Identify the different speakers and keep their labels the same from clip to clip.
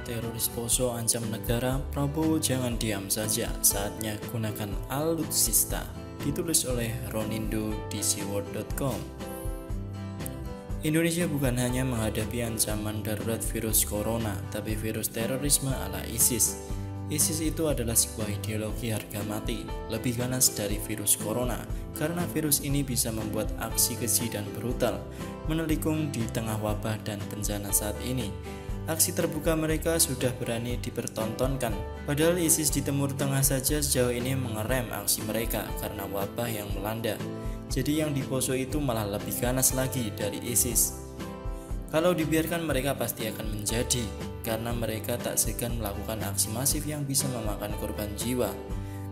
Speaker 1: Teroris Poso ancam negara, Prabowo jangan diam saja, saatnya gunakan alutsista. Ditulis oleh Ronindo di siworld.com. Indonesia bukan hanya menghadapi ancaman darurat virus corona, tapi virus terorisme ala ISIS. ISIS itu adalah sebuah ideologi harga mati, lebih ganas dari virus corona, karena virus ini bisa membuat aksi keji dan brutal, menelikung di tengah wabah dan bencana saat ini. Aksi terbuka mereka sudah berani dipertontonkan, padahal ISIS di Timur Tengah saja sejauh ini mengerem aksi mereka karena wabah yang melanda. Jadi yang di Poso itu malah lebih ganas lagi dari ISIS. Kalau dibiarkan mereka pasti akan menjadi, karena mereka tak segan melakukan aksi masif yang bisa memakan korban jiwa.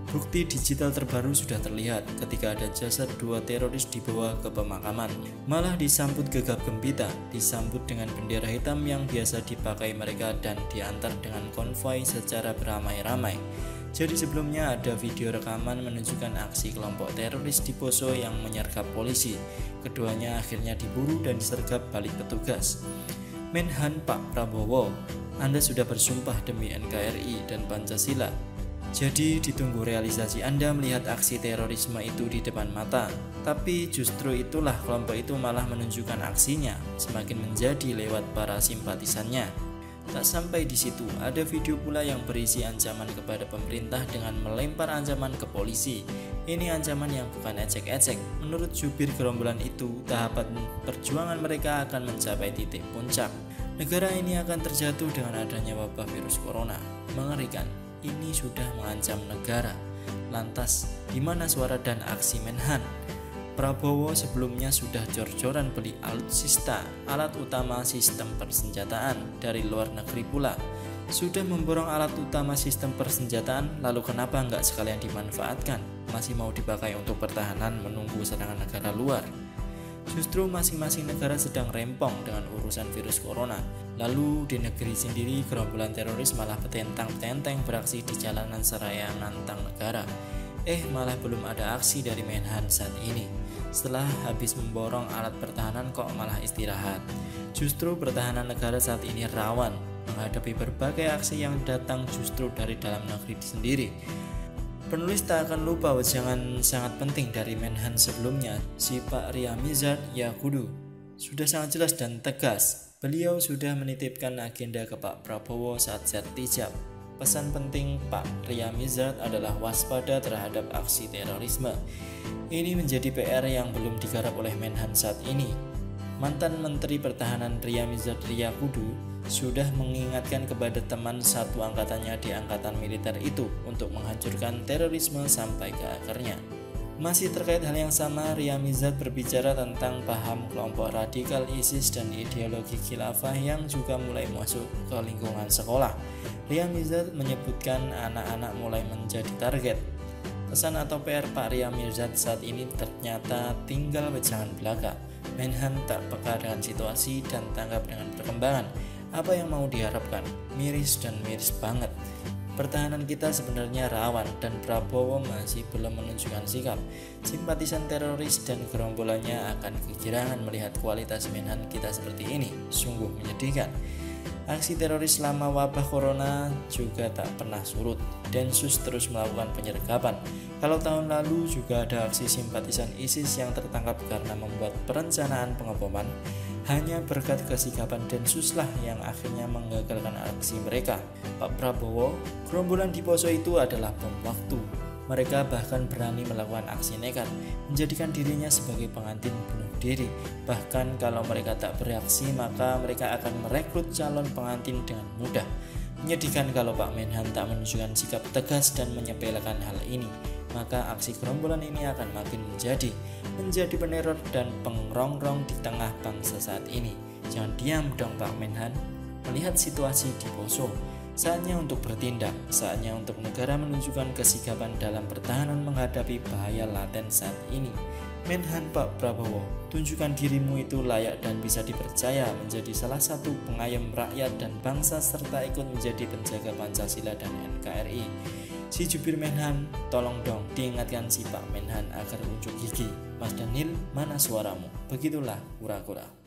Speaker 1: Bukti digital terbaru sudah terlihat ketika ada jasad dua teroris dibawa ke pemakaman. Malah disambut gegap gempita, disambut dengan bendera hitam yang biasa dipakai mereka dan diantar dengan konvoi secara beramai-ramai. Jadi sebelumnya ada video rekaman menunjukkan aksi kelompok teroris di Poso yang menyergap polisi. Keduanya akhirnya diburu dan disergap balik petugas. Menhan Pak Prabowo, Anda sudah bersumpah demi NKRI dan Pancasila. Jadi ditunggu realisasi Anda melihat aksi terorisme itu di depan mata. Tapi justru itulah kelompok itu malah menunjukkan aksinya, semakin menjadi lewat para simpatisannya. Tak sampai di situ, ada video pula yang berisi ancaman kepada pemerintah dengan melempar ancaman ke polisi. Ini ancaman yang bukan ecek-ecek. Menurut jubir gerombolan itu, tahapan perjuangan mereka akan mencapai titik puncak. Negara ini akan terjatuh dengan adanya wabah virus corona. Mengerikan. Ini sudah mengancam negara. Lantas, di mana suara dan aksi Menhan? Prabowo sebelumnya sudah jor-joran beli alutsista, alat utama sistem persenjataan dari luar negeri pula. Sudah memborong alat utama sistem persenjataan, lalu kenapa nggak sekalian dimanfaatkan? Masih mau dipakai untuk pertahanan menunggu serangan negara luar? Justru masing-masing negara sedang rempong dengan urusan virus corona. Lalu di negeri sendiri gerombolan teroris malah petentang-petenteng beraksi di jalanan seraya nantang negara. Malah belum ada aksi dari Menhan saat ini. Setelah habis memborong alat pertahanan kok malah istirahat. Justru pertahanan negara saat ini rawan menghadapi berbagai aksi yang datang justru dari dalam negeri sendiri. Penulis tak akan lupa wejangan sangat penting dari Menhan sebelumnya, si Pak Riyamizard Yakudu. Sudah sangat jelas dan tegas, beliau sudah menitipkan agenda ke Pak Prabowo saat sertijab. Pesan penting Pak Riyamizard adalah waspada terhadap aksi terorisme. Ini menjadi PR yang belum digarap oleh Menhan saat ini. Mantan Menteri Pertahanan Riyamizard Yakudu sudah mengingatkan kepada teman satu angkatannya di angkatan militer itu untuk menghancurkan terorisme sampai ke akarnya. Masih terkait hal yang sama, Riyamizard berbicara tentang paham kelompok radikal ISIS dan ideologi khilafah yang juga mulai masuk ke lingkungan sekolah. Riyamizard menyebutkan anak-anak mulai menjadi target. Pesan atau PR Pak Riyamizard saat ini ternyata tinggal wejangan belaka. Menhan tak peka dengan situasi dan tanggap dengan perkembangan. Apa yang mau diharapkan? Miris dan miris banget. Pertahanan kita sebenarnya rawan dan Prabowo masih belum menunjukkan sikap. Simpatisan teroris dan gerombolannya akan kegirangan melihat kualitas Menhan kita seperti ini. Sungguh menyedihkan. Aksi teroris selama wabah corona juga tak pernah surut. Densus terus melakukan penyergapan. Kalau tahun lalu juga ada aksi simpatisan ISIS yang tertangkap karena membuat perencanaan pengeboman, hanya berkat kesikapan Densus lah yang akhirnya menggagalkan aksi mereka. Pak Prabowo, gerombolan di Poso itu adalah bom waktu. Mereka bahkan berani melakukan aksi nekat, menjadikan dirinya sebagai pengantin bunuh diri. Bahkan kalau mereka tak bereaksi, maka mereka akan merekrut calon pengantin dengan mudah. Menyedihkan kalau Pak Menhan tak menunjukkan sikap tegas dan menyepelekan hal ini. Maka aksi gerombolan ini akan makin menjadi peneror dan pengrongrong di tengah bangsa saat ini. Jangan diam dong Pak Menhan. Melihat situasi di Poso, saatnya untuk bertindak, saatnya untuk negara menunjukkan kesikapan dalam pertahanan menghadapi bahaya laten saat ini. Menhan Pak Prabowo, tunjukkan dirimu itu layak dan bisa dipercaya menjadi salah satu pengayom rakyat dan bangsa serta ikut menjadi penjaga Pancasila dan NKRI. Si jubir Menhan, tolong dong diingatkan si Pak Menhan agar unjuk gigi. Mas Daniel, mana suaramu? Begitulah kura-kura.